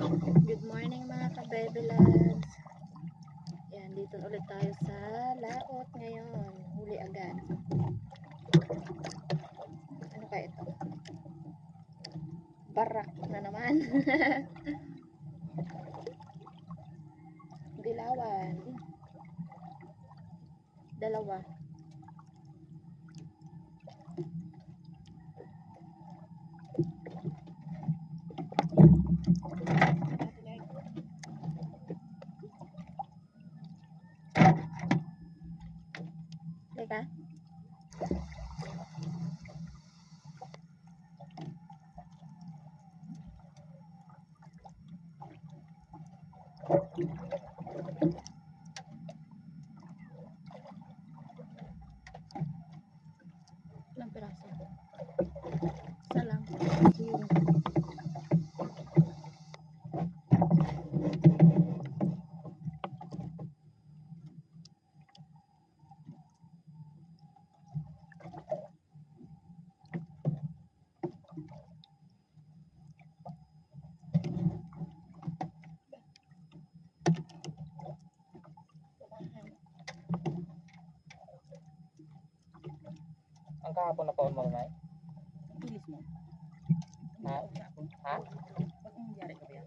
Good morning mga ka-baby loves. Yan, dito ulit tayo sa laot ngayon. Huli agad. Ano kaya ito? Barak na naman. Dilawan. Dalawa. Teka. Ilang piraso? Isa lang. Ang kahapon na paon mo na Bilis mo. Ha? Ha? Ba't ang nangyari ka ba yan?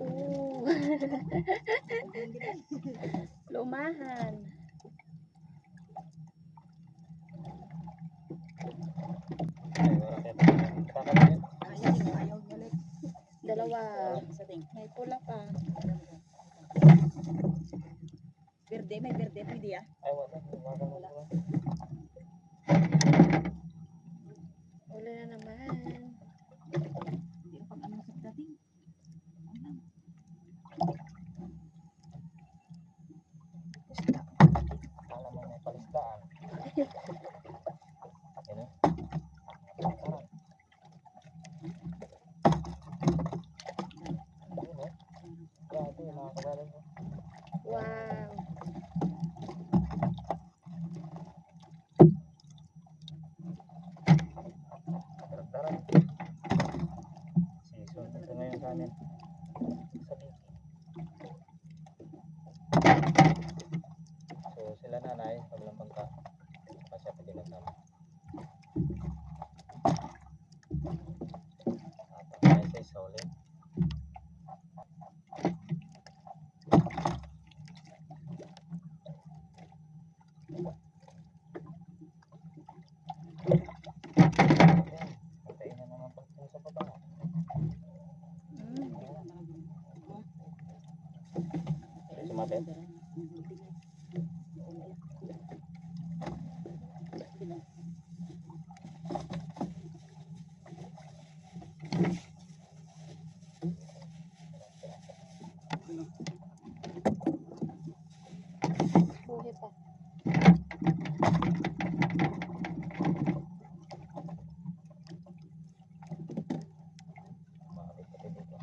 Ooh. Lumahan. Ay, wala kayo. Kakalain. Ayaw balik. Dalawa. Isa ting. May pula pa. Berde, may berde. Pwede ah. Ay, wala. Wala. Uli na naman. Hindi na pag ano sa dating. Isda. Akala mo may palisdaan. Ano? Parang. Ano? Grabe, nakakabalan mo. Wow. Darang-darang. Season ito ngayon sa amin. Sa biki. So, sila nanay, walang pangka. Masya pa din nagsama. At may sa ulit. Antayin na naman pagpunta sa baba. Sumabit. Buhi pa. Makapit pati dito.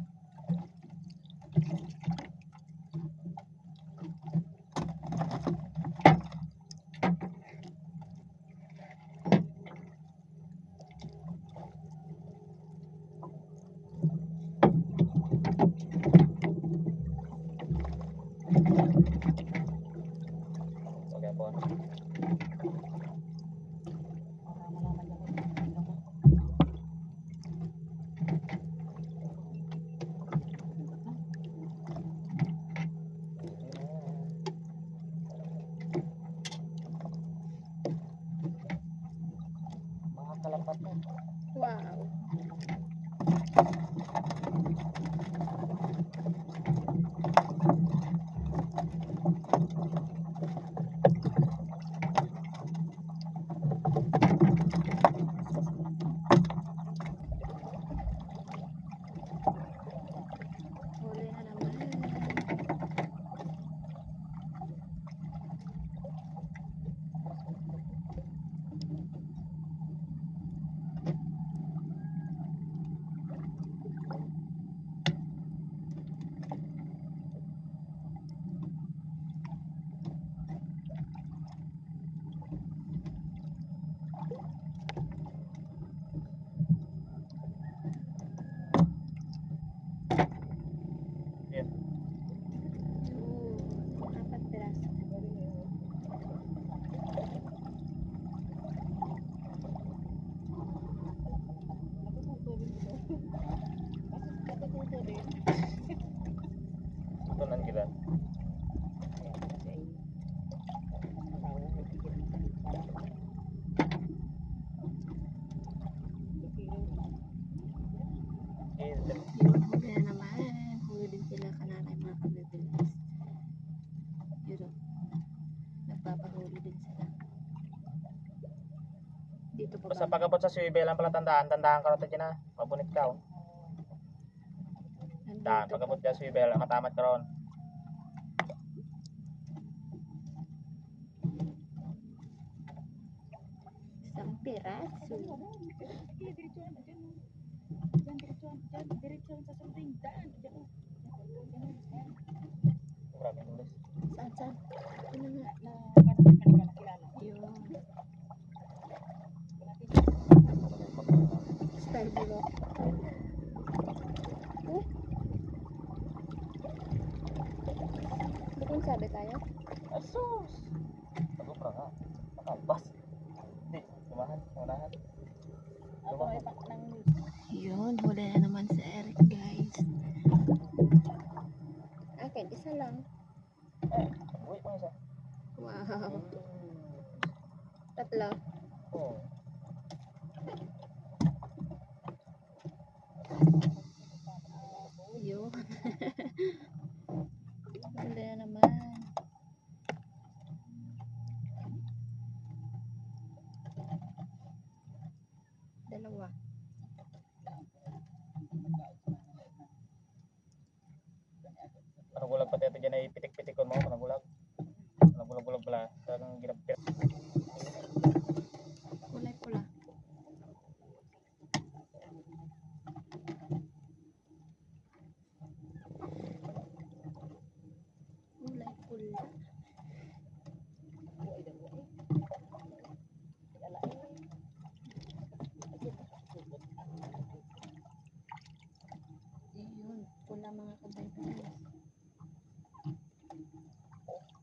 Yun, huli na naman. Huli din sila kananay mga kabibilas. Yun o. Nagpapahuli din sila. Dito pa Basta ba? pagabot sa swivel lang pala tandaan ka rin dyan na. Mabunit ka oh. Daan, Nandito pagabot pa. ka swivel, matamat ka ron. Isang piraso. Diretso na dyan. Diretso sa something. Daan. Grabe ang ulis. Saan, saan? Ano nga? Na parang hindi ka nakilala. Yun. Style bulo. Bukong sabi tayo? Asus! Pagod ka nga. Nakalbas. Hindi, unahan. Ako ay pak ng Yun, huli na naman si Eric, guys. Akin, isa lang. Uy, pang isa. Wow. Tatlo. Oh. Yun. Huli na naman. Dalawa. Nagulag pati ito dyan ay pitik-pitikon mo. Nagulag. Nagulag pala. Talagang ginapit. Kulay pula. Kulay pula. Yun, pula mga kabaybayan.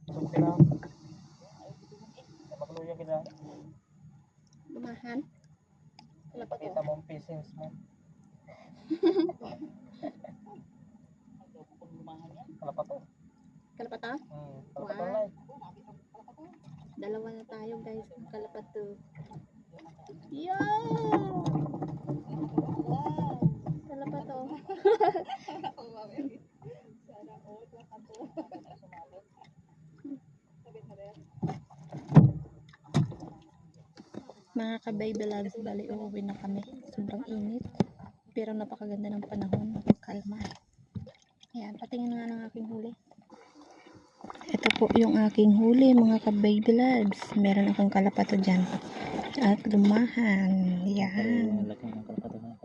Sumpi lang. Magluya kita. Lumahan. Wala pa to. Ipakita mo ang pissings mo. Wala pa to. Kalapata? Wala pa to Wow. live. Dalawa na tayo, guys. Ang kalapato. Yo! Kalapato. Mga ka-baby loves, bali uuwi na kami. Sobrang init. Pero napakaganda ng panahon. Kalma. Ayan, patingin nga ng aking huli. Ito po yung aking huli, mga ka-baby loves. Meron akong kalapato dyan. At lumahan. Yan. Laki ng kalapatan na ako.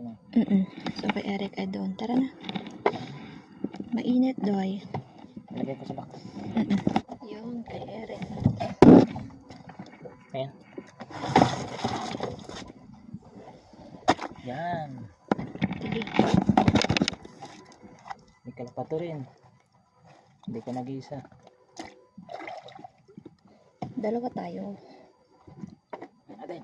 So, kay Eric ay doon. Tara na. Mainit, doy. Ilagay ko sa box. Yung kay Eric. Ayan. Yan. May kalapato rin. Hindi ka nag-iisa. Dalawa tayo. Atin.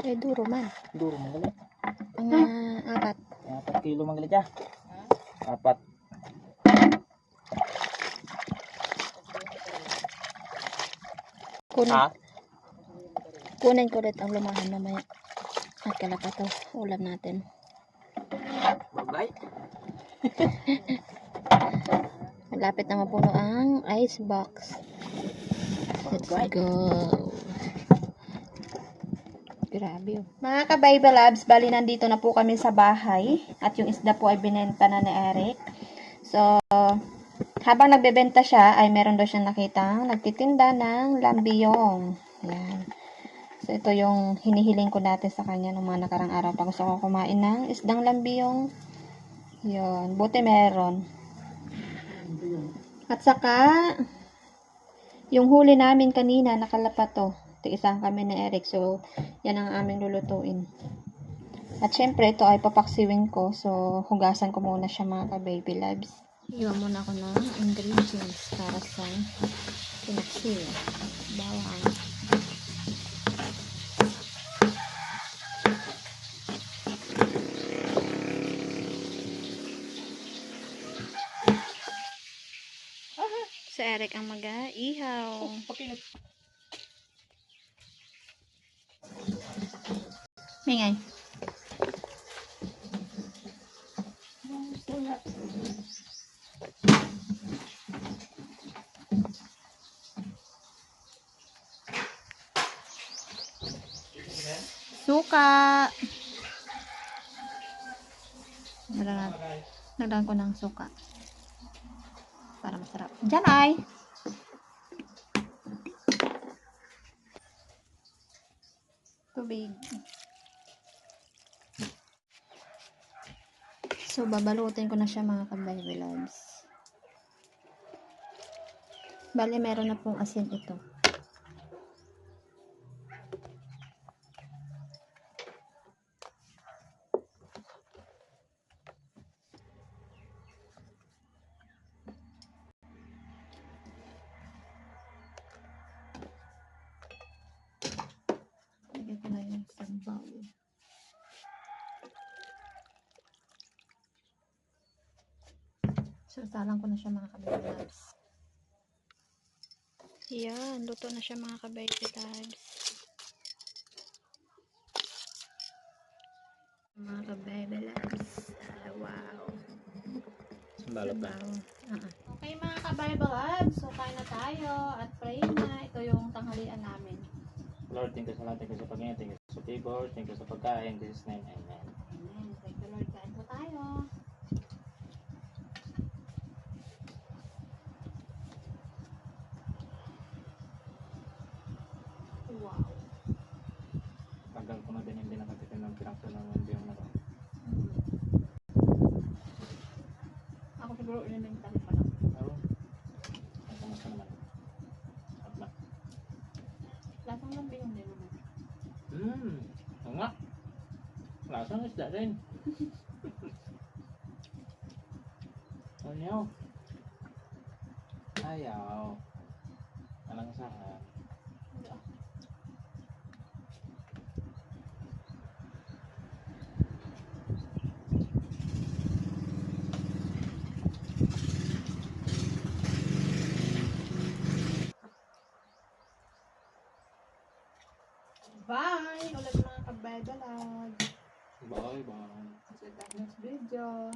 Eh, duro man. Duro magalit. Mga 4. 4 kilo magalit ya. 4. Kunin ko ulit ang lumahan mamaya. At kalapato. Ulam natin. Bagay. Malapit na mapuno ang ice box. Let's go. Grabe. Mga ka-baby labs, bali nandito na po kami sa bahay. At yung isda po ay binenta na ni Eric. So, habang nagbebenta siya, ay meron daw siyang nakitang nagtitinda ng lambiyong. Ayan. So, ito yung hinihiling ko dati sa kanya nung mga nakarang araw pa gusto ko kumain ng isdang lambiyong. Yun. Buti meron. At saka, yung huli namin kanina, nakalapato. Isang kami ni Eric. So, yan ang aming lulutuin. At syempre, ito ay papaksiwin ko. So, hugasan ko muna siya mga ka-baby loves. Iwan muna ako ng ingredients para sa pinaksiw. Bawang. Si Eric ang mag-ihaw. Mingay. Suka. Nagdagan ko ng suka. Para masarap. Diyan ay. Tubig. So, babalutin ko na siya mga ka-baby loves. Bali, meron na pong asin ito. Lagyan ko na yung sabaw. So, salang ko na siya mga ka-baby loves. Yan, luto na siya mga ka-baby loves. Mga ka-baby loves. Wow. Balot na. Okay mga ka-baby loves, so kain na tayo at pray na. Ito yung tanghalian namin. Lord, thank you sa lahat. Thank you sa pagkain. Thank you sa favor. Thank you sa pagkain. This is name. Amen. Amen. Thank you Lord. Kain po tayo. Wow. Tagal ko na din hindi nakatikim ng pinakso ng biyong na to. Ako siguro elementary pa lang. Pero, ang kamusta naman. At na. Lasang lang biyong din naman. Oo nga. Lasang isda rin. Ayaw. Ayaw. Alang saka. Bye! Ulit mga ka-baby loves. Bye bye. See you next video.